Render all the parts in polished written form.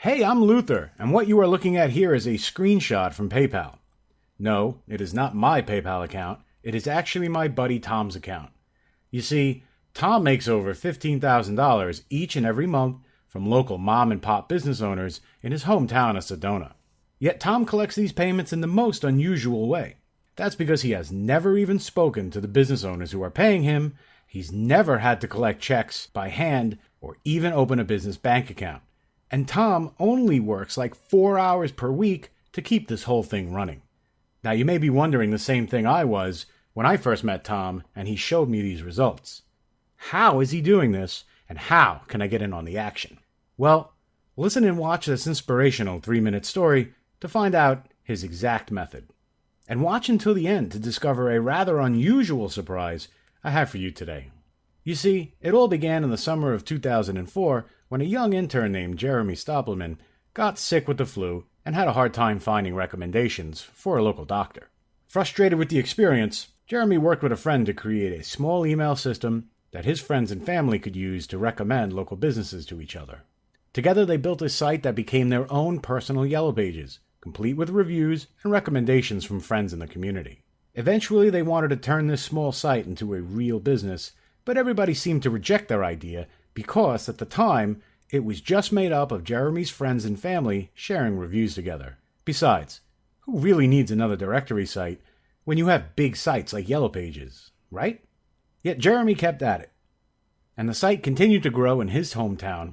Hey, I'm Luther, and what you are looking at here is a screenshot from PayPal. No, it is not my PayPal account. It is actually my buddy Tom's account. You see, Tom makes over $15,000 each and every month from local mom and pop business owners in his hometown of Sedona. Yet Tom collects these payments in the most unusual way. That's because he has never even spoken to the business owners who are paying him. He's never had to collect checks by hand or even open a business bank account. And Tom only works like 4 hours per week to keep this whole thing running. Now you may be wondering the same thing I was when I first met Tom and he showed me these results. How is he doing this, and how can I get in on the action? Well, listen and watch this inspirational 3-minute story to find out his exact method. And watch until the end to discover a rather unusual surprise I have for you today. You see, it all began in the summer of 2004 when a young intern named Jeremy Stoppelman got sick with the flu and had a hard time finding recommendations for a local doctor. Frustrated with the experience, Jeremy worked with a friend to create a small email system that his friends and family could use to recommend local businesses to each other. Together they built a site that became their own personal Yellow Pages, complete with reviews and recommendations from friends in the community. Eventually they wanted to turn this small site into a real business, but everybody seemed to reject their idea because, at the time, it was just made up of Jeremy's friends and family sharing reviews together. Besides, who really needs another directory site when you have big sites like Yellow Pages, right? Yet Jeremy kept at it, and the site continued to grow in his hometown,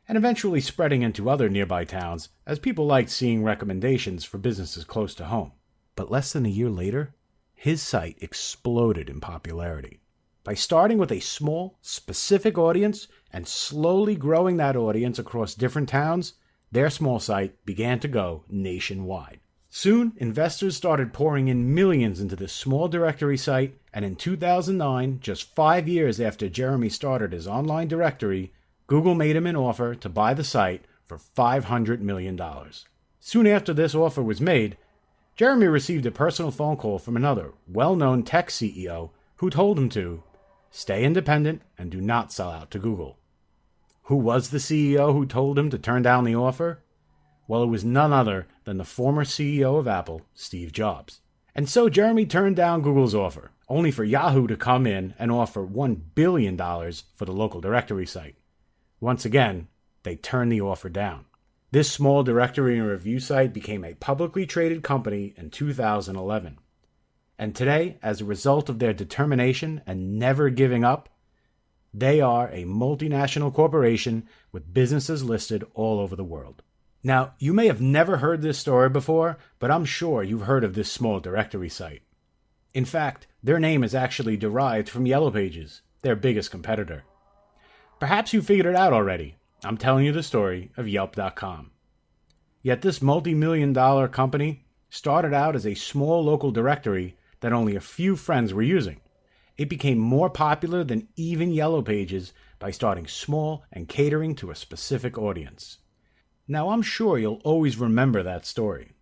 and eventually spreading into other nearby towns as people liked seeing recommendations for businesses close to home. But less than a year later, his site exploded in popularity. By starting with a small, specific audience and slowly growing that audience across different towns, their small site began to go nationwide. Soon, investors started pouring in millions into this small directory site, and in 2009, just 5 years after Jeremy started his online directory, Google made him an offer to buy the site for $500 million. Soon after this offer was made, Jeremy received a personal phone call from another well-known tech CEO who told him to stay independent and do not sell out to Google. Who was the CEO who told him to turn down the offer? Well, it was none other than the former CEO of Apple, Steve Jobs. And so Jeremy turned down Google's offer, only for Yahoo to come in and offer $1 billion for the local directory site. Once again, they turned the offer down. This small directory and review site became a publicly traded company in 2011. And today, as a result of their determination and never giving up, they are a multinational corporation with businesses listed all over the world. Now, you may have never heard this story before, but I'm sure you've heard of this small directory site. In fact, their name is actually derived from Yellow Pages, their biggest competitor. Perhaps you figured it out already. I'm telling you the story of Yelp.com. Yet this multi-million-dollar company started out as a small local directory that only a few friends were using. It became more popular than even Yellow Pages by starting small and catering to a specific audience. Now, I'm sure you'll always remember that story.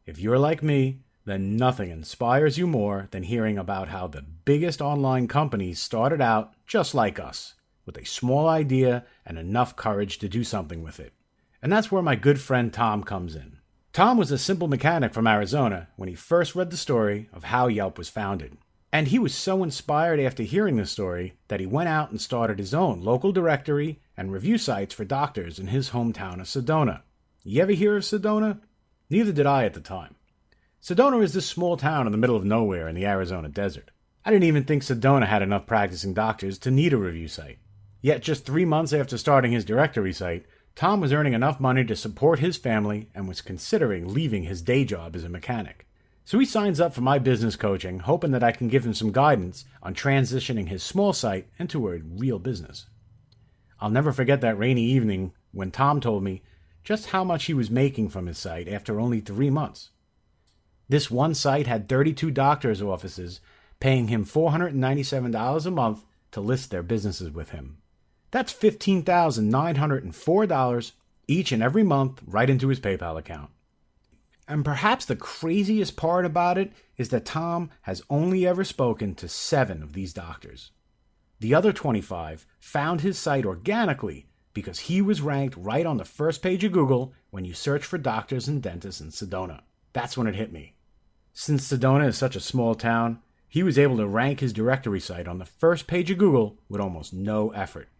If you're like me, then nothing inspires you more than hearing about how the biggest online companies started out just like us, with a small idea and enough courage to do something with it. And that's where my good friend Tom comes in. Tom was a simple mechanic from Arizona when he first read the story of how Yelp was founded. And he was so inspired after hearing the story that he went out and started his own local directory and review sites for doctors in his hometown of Sedona. You ever hear of Sedona? Neither did I at the time. Sedona is this small town in the middle of nowhere in the Arizona desert. I didn't even think Sedona had enough practicing doctors to need a review site. Yet just 3 months after starting his directory site, Tom was earning enough money to support his family and was considering leaving his day job as a mechanic. So he signs up for my business coaching, hoping that I can give him some guidance on transitioning his small site into a real business. I'll never forget that rainy evening when Tom told me just how much he was making from his site after only 3 months. This one site had 32 doctors' offices paying him $497 a month to list their businesses with him. That's $15,904 each and every month right into his PayPal account. And perhaps the craziest part about it is that Tom has only ever spoken to 7 of these doctors. The other 25 found his site organically because he was ranked right on the first page of Google when you search for doctors and dentists in Sedona. That's when it hit me. Since Sedona is such a small town, he was able to rank his directory site on the first page of Google with almost no effort.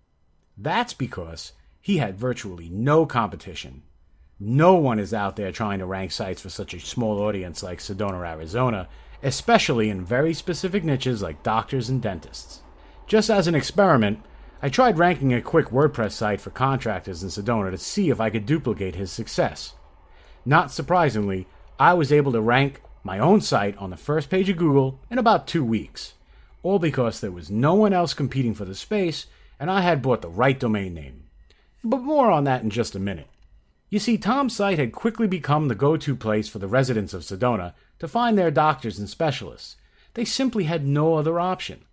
That's because he had virtually no competition. No one is out there trying to rank sites for such a small audience like Sedona, Arizona, especially in very specific niches like doctors and dentists. Just as an experiment, I tried ranking a quick WordPress site for contractors in Sedona to see if I could duplicate his success. Not surprisingly, I was able to rank my own site on the first page of Google in about 2 weeks, all because there was no one else competing for the space and I had bought the right domain name. But more on that in just a minute. You see, Tom's site had quickly become the go-to place for the residents of Sedona to find their doctors and specialists. They simply had no other option.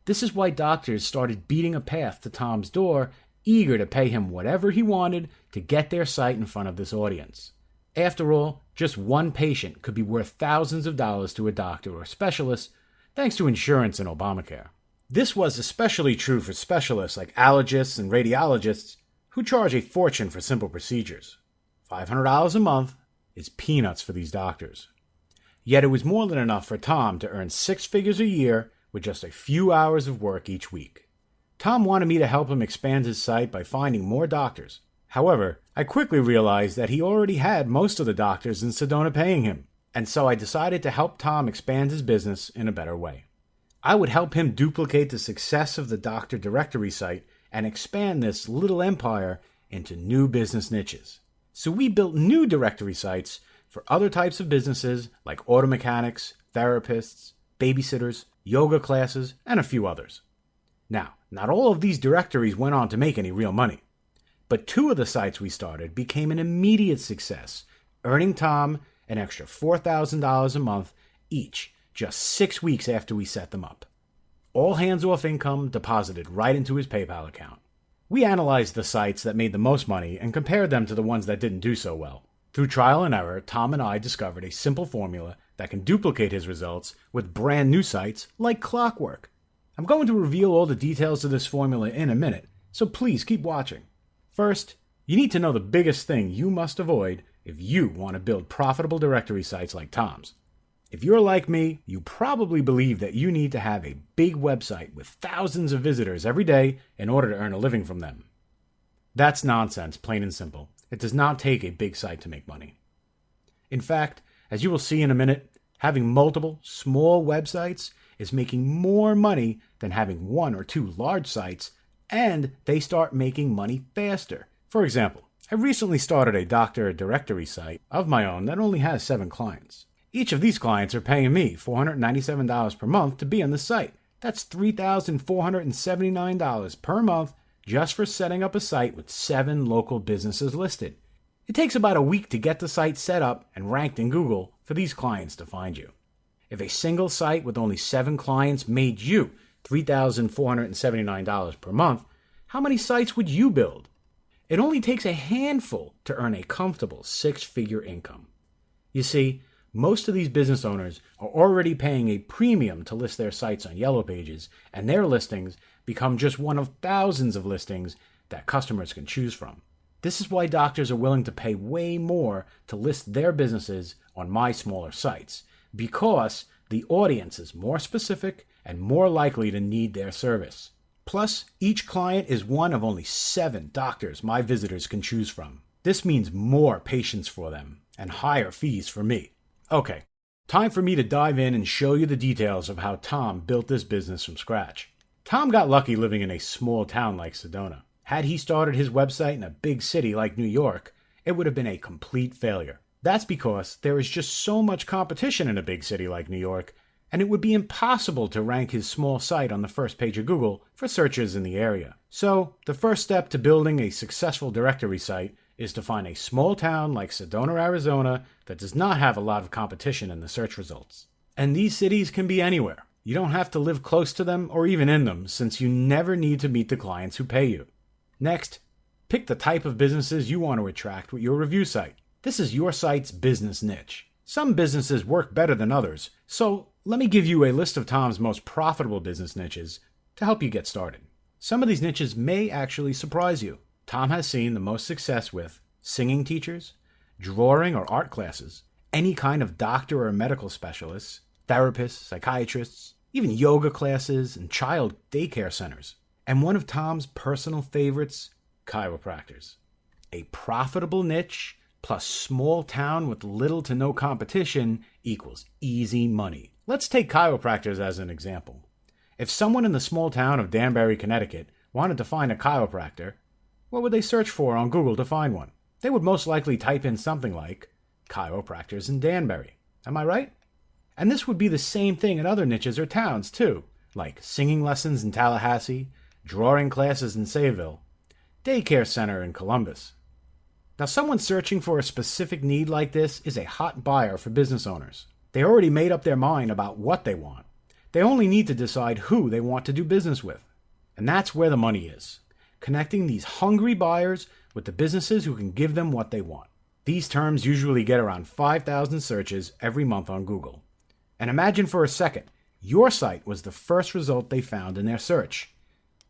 This is why doctors started beating a path to Tom's door, eager to pay him whatever he wanted to get their site in front of this audience. After all, just one patient could be worth thousands of dollars to a doctor or specialist, thanks to insurance and Obamacare. This was especially true for specialists like allergists and radiologists, who charge a fortune for simple procedures. $500 a month is peanuts for these doctors. Yet it was more than enough for Tom to earn 6 figures a year with just a few hours of work each week. Tom wanted me to help him expand his site by finding more doctors. However, I quickly realized that he already had most of the doctors in Sedona paying him, and so I decided to help Tom expand his business in a better way. I would help him duplicate the success of the doctor directory site and expand this little empire into new business niches. So we built new directory sites for other types of businesses like auto mechanics, therapists, babysitters, yoga classes, and a few others. Now, not all of these directories went on to make any real money, but 2 of the sites we started became an immediate success, earning Tom an extra $4,000 a month each just 6 weeks after we set them up. All hands-off income deposited right into his PayPal account. We analyzed the sites that made the most money and compared them to the ones that didn't do so well. Through trial and error, Tom and I discovered a simple formula that can duplicate his results with brand new sites like clockwork. I'm going to reveal all the details of this formula in a minute, so please keep watching. First, you need to know the biggest thing you must avoid if you want to build profitable directory sites like Tom's. If you're like me, you probably believe that you need to have a big website with thousands of visitors every day in order to earn a living from them. That's nonsense, plain and simple. It does not take a big site to make money. In fact, as you will see in a minute, having multiple small websites is making more money than having 1 or 2 large sites, and they start making money faster. For example, I recently started a doctor directory site of my own that only has 7 clients. Each of these clients are paying me $497 per month to be on the site. That's $3,479 per month just for setting up a site with 7 local businesses listed. It takes about a week to get the site set up and ranked in Google for these clients to find you. If a single site with only 7 clients made you $3,479 per month, how many sites would you build? It only takes a handful to earn a comfortable 6-figure income. You see, most of these business owners are already paying a premium to list their sites on Yellow Pages, and their listings become just one of thousands of listings that customers can choose from. This is why doctors are willing to pay way more to list their businesses on my smaller sites, because the audience is more specific and more likely to need their service. Plus, each client is one of only 7 doctors my visitors can choose from. This means more patients for them and higher fees for me. Okay, time for me to dive in and show you the details of how Tom built this business from scratch. Tom got lucky living in a small town like Sedona. Had he started his website in a big city like New York, it would have been a complete failure. That's because there is just so much competition in a big city like New York, and it would be impossible to rank his small site on the first page of Google for searches in the area. So, the first step to building a successful directory site is to find a small town like Sedona, Arizona that does not have a lot of competition in the search results. And these cities can be anywhere. You don't have to live close to them or even in them, since you never need to meet the clients who pay you. Next, pick the type of businesses you want to attract with your review site. This is your site's business niche. Some businesses work better than others, so let me give you a list of Tom's most profitable business niches to help you get started. Some of these niches may actually surprise you. Tom has seen the most success with singing teachers, drawing or art classes, any kind of doctor or medical specialists, therapists, psychiatrists, even yoga classes and child daycare centers. And one of Tom's personal favorites, chiropractors. A profitable niche plus small town with little to no competition equals easy money. Let's take chiropractors as an example. If someone in the small town of Danbury, Connecticut wanted to find a chiropractor, what would they search for on Google to find one? They would most likely type in something like chiropractors in Danbury. Am I right? And this would be the same thing in other niches or towns too, like singing lessons in Tallahassee, drawing classes in Sayville, daycare center in Columbus. Now, someone searching for a specific need like this is a hot buyer for business owners. They already made up their mind about what they want. They only need to decide who they want to do business with. And that's where the money is, connecting these hungry buyers with the businesses who can give them what they want. These terms usually get around 5,000 searches every month on Google. And imagine for a second, your site was the first result they found in their search.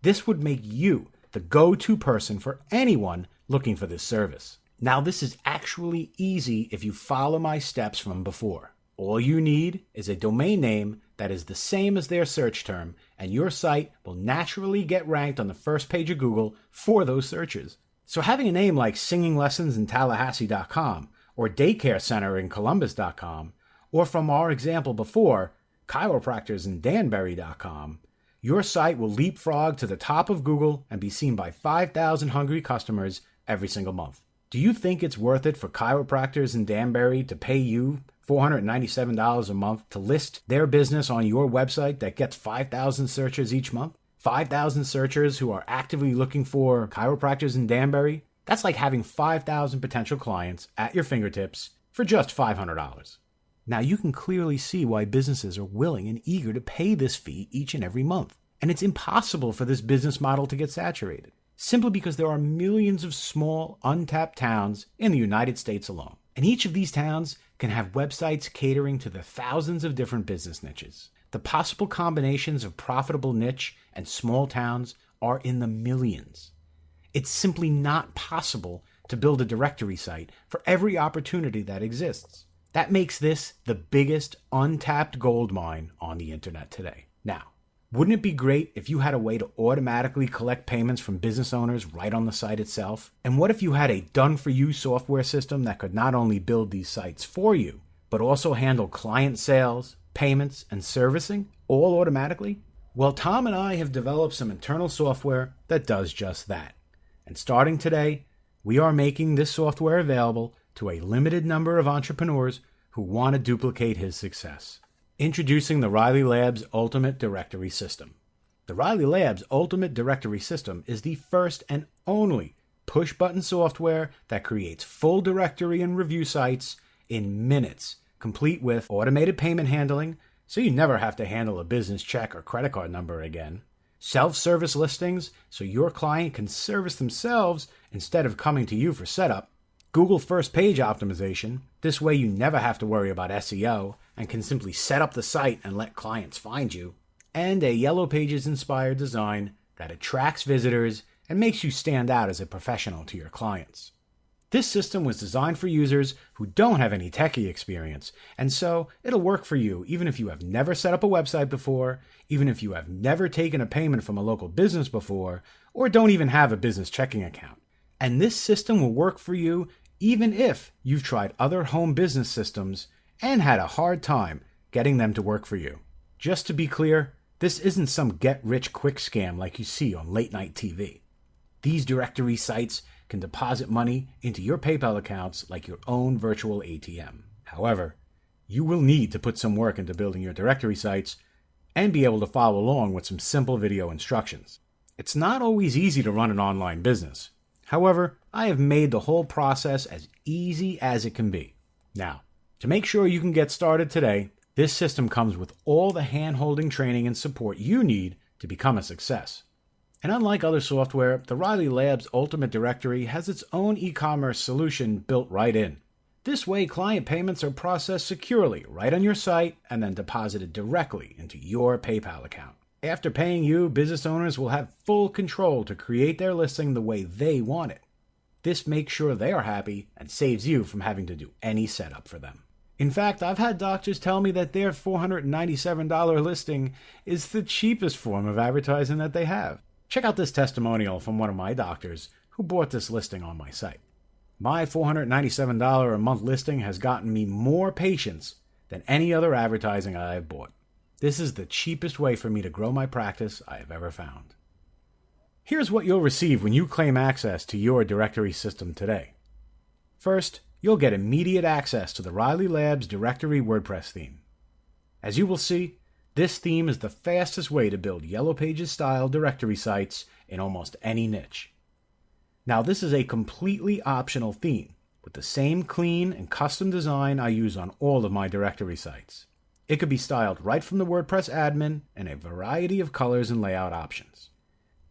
This would make you the go-to person for anyone looking for this service. Now, this is actually easy if you follow my steps from before. All you need is a domain name that is the same as their search term, and your site will naturally get ranked on the first page of Google for those searches. So having a name like singinglessonsintallahassee.com or daycarecenterinColumbus.com, or from our example before, chiropractorsindanbury.com, your site will leapfrog to the top of Google and be seen by 5,000 hungry customers every single month. Do you think it's worth it for chiropractors in Danbury to pay you $497 a month to list their business on your website that gets 5,000 searches each month? 5,000 searchers who are actively looking for chiropractors in Danbury? That's like having 5,000 potential clients at your fingertips for just $500. Now, you can clearly see why businesses are willing and eager to pay this fee each and every month. And it's impossible for this business model to get saturated, simply because there are millions of small, untapped towns in the United States alone. And each of these towns can have websites catering to the thousands of different business niches. The possible combinations of profitable niche and small towns are in the millions. It's simply not possible to build a directory site for every opportunity that exists. That makes this the biggest untapped gold mine on the internet today. Now, wouldn't it be great if you had a way to automatically collect payments from business owners right on the site itself? And what if you had a done-for-you software system that could not only build these sites for you, but also handle client sales, payments, and servicing all automatically? Well, Tom and I have developed some internal software that does just that. And starting today, we are making this software available to a limited number of entrepreneurs who want to duplicate his success. Introducing the Riley Labs Ultimate Directory System. The Riley Labs Ultimate Directory System is the first and only push-button software that creates full directory and review sites in minutes, complete with automated payment handling, so you never have to handle a business check or credit card number again, self-service listings, so your client can service themselves instead of coming to you for setup, Google first page optimization, this way you never have to worry about SEO and can simply set up the site and let clients find you, and a Yellow Pages inspired design that attracts visitors and makes you stand out as a professional to your clients. This system was designed for users who don't have any techie experience, and so it'll work for you even if you have never set up a website before, even if you have never taken a payment from a local business before, or don't even have a business checking account. And this system will work for you even if you've tried other home business systems and had a hard time getting them to work for you. Just to be clear, this isn't some get-rich-quick scam like you see on late-night TV. These directory sites can deposit money into your PayPal accounts like your own virtual ATM. However, you will need to put some work into building your directory sites and be able to follow along with some simple video instructions. It's not always easy to run an online business. However, I have made the whole process as easy as it can be. Now, to make sure you can get started today, this system comes with all the hand-holding training and support you need to become a success. And unlike other software, the Riley Labs Ultimate Directory has its own e-commerce solution built right in. This way, client payments are processed securely right on your site and then deposited directly into your PayPal account. After paying you, business owners will have full control to create their listing the way they want it. This makes sure they are happy and saves you from having to do any setup for them. In fact, I've had doctors tell me that their $497 listing is the cheapest form of advertising that they have. Check out this testimonial from one of my doctors who bought this listing on my site. My $497 a month listing has gotten me more patients than any other advertising I have bought. This is the cheapest way for me to grow my practice I have ever found. Here's what you'll receive when you claim access to your directory system today. First, you'll get immediate access to the Riley Labs Directory WordPress theme. As you will see, this theme is the fastest way to build Yellow Pages style directory sites in almost any niche. Now, this is a completely optional theme with the same clean and custom design I use on all of my directory sites. It could be styled right from the WordPress admin in a variety of colors and layout options.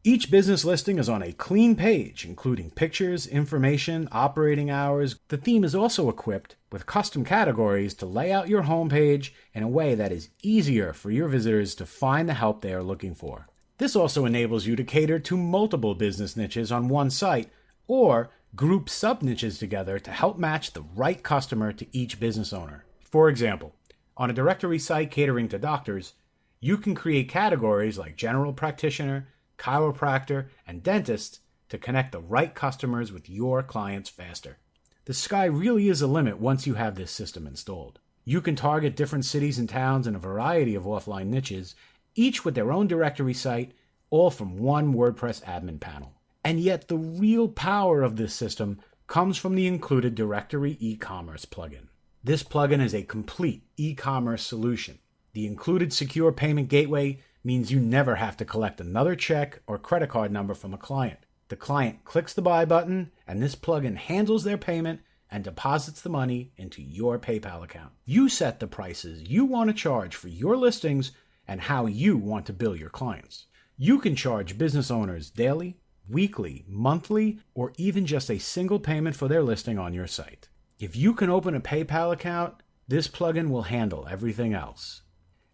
Each business listing is on a clean page, including pictures, information, operating hours. The theme is also equipped with custom categories to lay out your homepage in a way that is easier for your visitors to find the help they are looking for. This also enables you to cater to multiple business niches on one site, or group sub-niches together to help match the right customer to each business owner. For example, on a directory site catering to doctors, you can create categories like general practitioner, chiropractor, and dentist to connect the right customers with your clients faster. The sky really is a limit once you have this system installed. You can target different cities and towns in a variety of offline niches, each with their own directory site, all from one WordPress admin panel. And yet the real power of this system comes from the included directory e-commerce plugin. This plugin is a complete e-commerce solution. The included secure payment gateway means you never have to collect another check or credit card number from a client. The client clicks the buy button, and this plugin handles their payment and deposits the money into your PayPal account. You set the prices you want to charge for your listings and how you want to bill your clients. You can charge business owners daily, weekly, monthly, or even just a single payment for their listing on your site. If you can open a PayPal account, this plugin will handle everything else.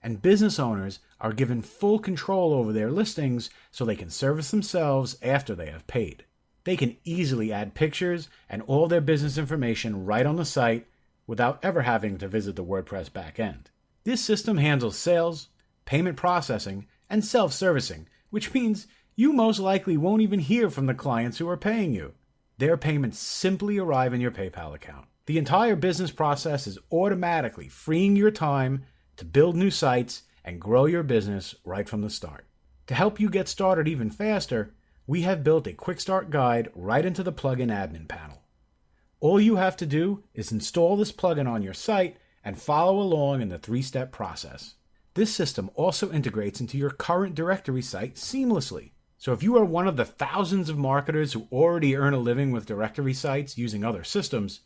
And business owners are given full control over their listings so they can service themselves after they have paid. They can easily add pictures and all their business information right on the site without ever having to visit the WordPress backend. This system handles sales, payment processing, and self-servicing, which means you most likely won't even hear from the clients who are paying you. Their payments simply arrive in your PayPal account. The entire business process is automatically freeing your time to build new sites and grow your business right from the start. To help you get started even faster, we have built a quick start guide right into the plugin admin panel. All you have to do is install this plugin on your site and follow along in the 3-step process. This system also integrates into your current directory site seamlessly. So if you are one of the thousands of marketers who already earn a living with directory sites using other systems,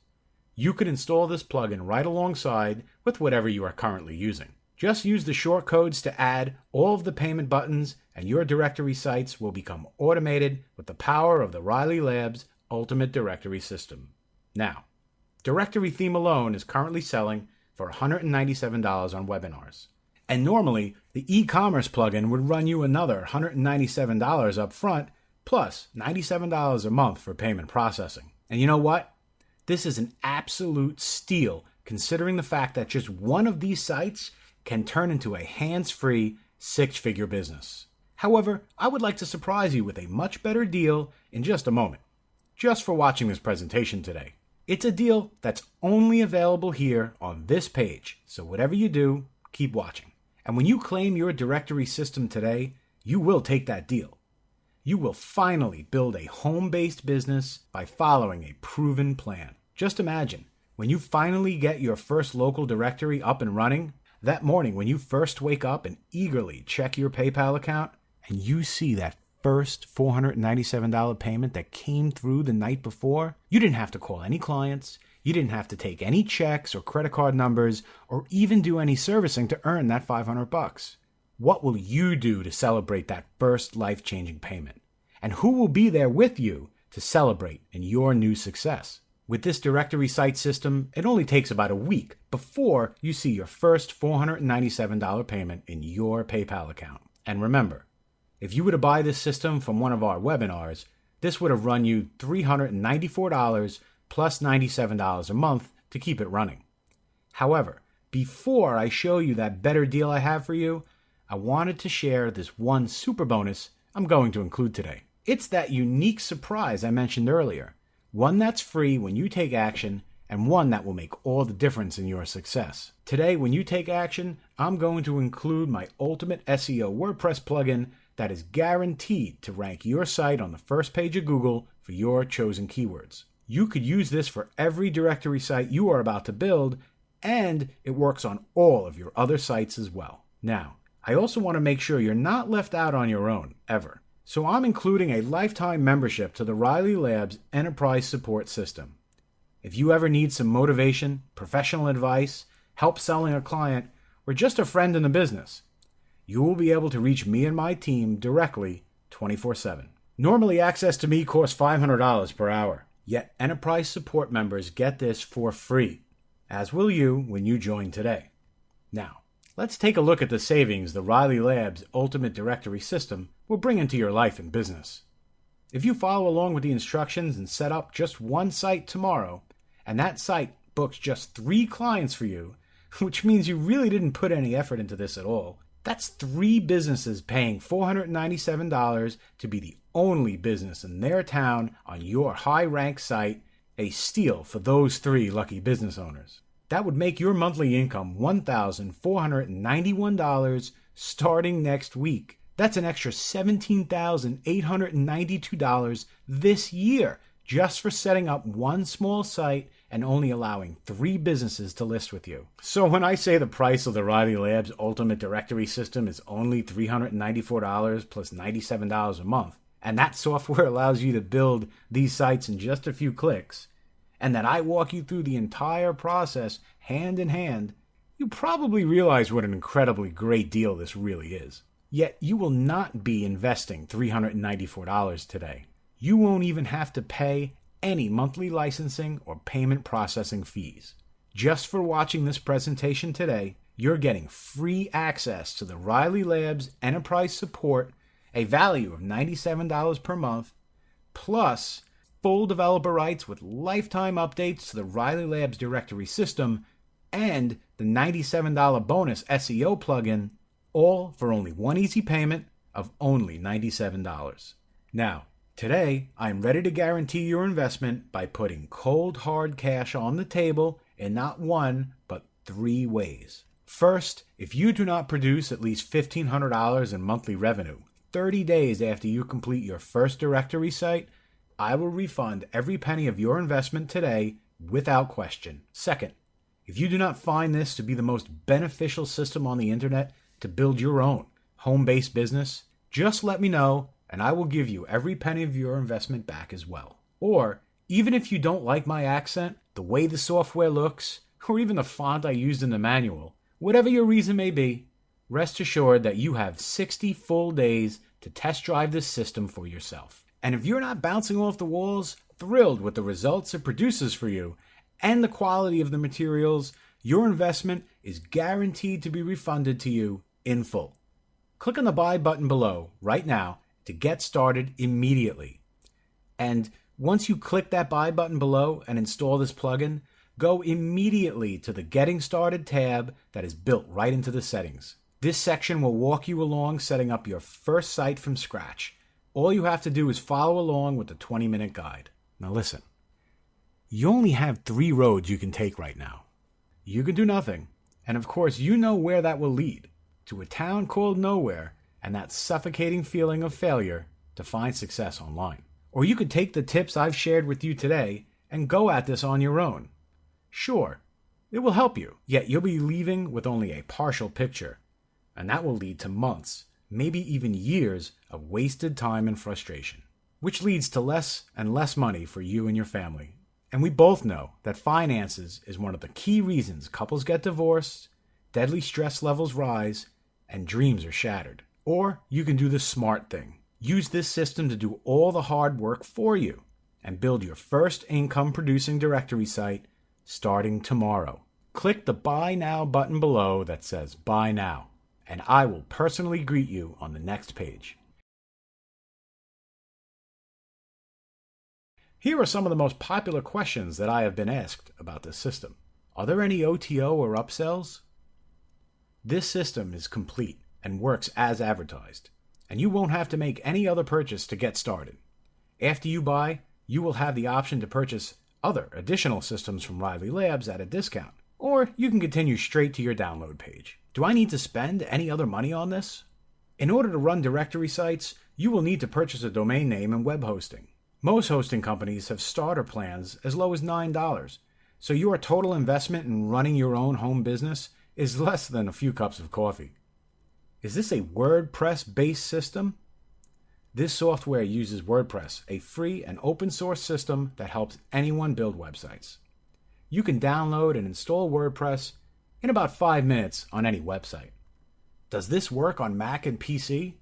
you can install this plugin right alongside with whatever you are currently using. Just use the shortcodes to add all of the payment buttons, and your directory sites will become automated with the power of the Riley Labs Ultimate Directory System. Now, Directory Theme alone is currently selling for $197 on webinars. And normally, the e-commerce plugin would run you another $197 up front, plus $97 a month for payment processing. And you know what? This is an absolute steal, considering the fact that just one of these sites can turn into a hands-free, 6-figure business. However, I would like to surprise you with a much better deal in just a moment, just for watching this presentation today. It's a deal that's only available here on this page, so whatever you do, keep watching. And when you claim your directory system today, you will take that deal. You will finally build a home-based business by following a proven plan. Just imagine, when you finally get your first local directory up and running, that morning when you first wake up and eagerly check your PayPal account, and you see that first $497 payment that came through the night before, you didn't have to call any clients, you didn't have to take any checks or credit card numbers, or even do any servicing to earn that $500. What will you do to celebrate that first life-changing payment? And who will be there with you to celebrate in your new success? With this directory site system, it only takes about a week before you see your first $497 payment in your PayPal account. And remember, if you were to buy this system from one of our webinars, this would have run you $394 plus $97 a month to keep it running. However, before I show you that better deal I have for you, I wanted to share this one super bonus I'm going to include today. It's that unique surprise I mentioned earlier, one that's free when you take action and one that will make all the difference in your success. Today, when you take action, I'm going to include my ultimate SEO WordPress plugin that is guaranteed to rank your site on the first page of Google for your chosen keywords. You could use this for every directory site you are about to build, and it works on all of your other sites as well. Now, I also want to make sure you're not left out on your own, ever. So I'm including a lifetime membership to the Riley Labs Enterprise Support System. If you ever need some motivation, professional advice, help selling a client, or just a friend in the business, you will be able to reach me and my team directly 24/7. Normally, access to me costs $500 per hour, yet Enterprise Support members get this for free, as will you when you join today. Now, let's take a look at the savings the Riley Labs Ultimate Directory System will bring into your life and business. If you follow along with the instructions and set up just one site tomorrow, and that site books just 3 clients for you, which means you really didn't put any effort into this at all, that's 3 businesses paying $497 to be the only business in their town on your high-ranked site, a steal for those 3 lucky business owners. That would make your monthly income $1,491 starting next week. That's an extra $17,892 this year just for setting up one small site and only allowing 3 businesses to list with you. So when I say the price of the Riley Labs Ultimate Directory System is only $394 plus $97 a month, and that software allows you to build these sites in just a few clicks, and that I walk you through the entire process hand in hand, you probably realize what an incredibly great deal this really is. Yet you will not be investing $394 today. You won't even have to pay any monthly licensing or payment processing fees. Just for watching this presentation today, you're getting free access to the Riley Labs Enterprise Support, a value of $97 per month, plus full developer rights with lifetime updates to the Riley Labs directory system, and the $97 bonus SEO plugin, all for only one easy payment of only $97. Now, today, I'm ready to guarantee your investment by putting cold hard cash on the table in not one, but 3 ways. First, if you do not produce at least $1,500 in monthly revenue 30 days after you complete your first directory site, I will refund every penny of your investment today without question. Second, if you do not find this to be the most beneficial system on the internet to build your own home-based business, just let me know and I will give you every penny of your investment back as well. Or, even if you don't like my accent, the way the software looks, or even the font I used in the manual, whatever your reason may be, rest assured that you have 60 full days to test drive this system for yourself. And if you're not bouncing off the walls, thrilled with the results it produces for you, and the quality of the materials, your investment is guaranteed to be refunded to you in full. Click on the buy button below right now to get started immediately. And once you click that buy button below and install this plugin, go immediately to the Getting Started tab that is built right into the settings. This section will walk you along setting up your first site from scratch. All you have to do is follow along with the 20-minute guide. Now listen, you only have 3 roads you can take right now. You can do nothing, and of course you know where that will lead, to a town called nowhere and that suffocating feeling of failure to find success online. Or you could take the tips I've shared with you today and go at this on your own. Sure, it will help you, yet you'll be leaving with only a partial picture, and that will lead to months, maybe even years of wasted time and frustration, which leads to less and less money for you and your family. And we both know that finances is one of the key reasons couples get divorced, deadly stress levels rise, and dreams are shattered. Or you can do the smart thing. Use this system to do all the hard work for you and build your first income-producing directory site starting tomorrow. Click the Buy Now button below that says Buy Now and I will personally greet you on the next page. Here are some of the most popular questions that I have been asked about this system. Are there any OTO or upsells? This system is complete and works as advertised, and you won't have to make any other purchase to get started. After you buy, you will have the option to purchase other additional systems from Riley Labs at a discount, or you can continue straight to your download page. Do I need to spend any other money on this? In order to run directory sites, you will need to purchase a domain name and web hosting. Most hosting companies have starter plans as low as $9, so your total investment in running your own home business is less than a few cups of coffee. Is this a WordPress-based system? This software uses WordPress, a free and open source system that helps anyone build websites. You can download and install WordPress in about 5 minutes on any website. Does this work on Mac and PC?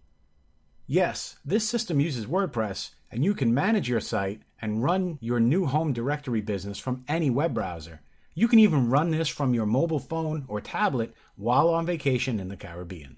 Yes, this system uses WordPress, and you can manage your site and run your new home directory business from any web browser. You can even run this from your mobile phone or tablet while on vacation in the Caribbean.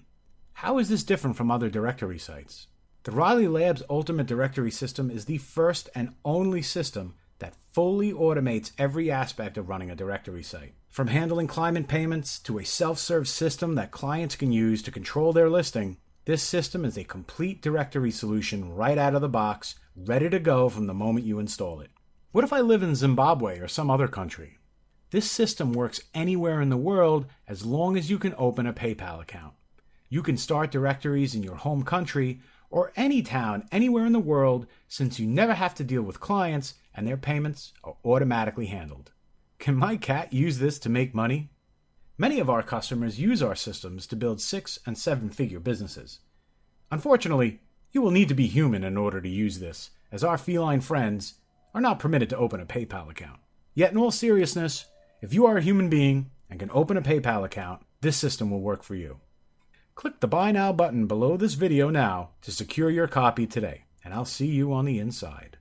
How is this different from other directory sites? The Riley Labs Ultimate Directory System is the first and only system that fully automates every aspect of running a directory site. From handling client payments to a self-serve system that clients can use to control their listing, this system is a complete directory solution right out of the box, ready to go from the moment you install it. What if I live in Zimbabwe or some other country? This system works anywhere in the world as long as you can open a PayPal account. You can start directories in your home country or any town anywhere in the world, since you never have to deal with clients and their payments are automatically handled. Can my cat use this to make money? Many of our customers use our systems to build 6- and 7-figure businesses. Unfortunately, you will need to be human in order to use this, as our feline friends are not permitted to open a PayPal account. Yet in all seriousness, if you are a human being and can open a PayPal account, this system will work for you. Click the Buy Now button below this video now to secure your copy today, and I'll see you on the inside.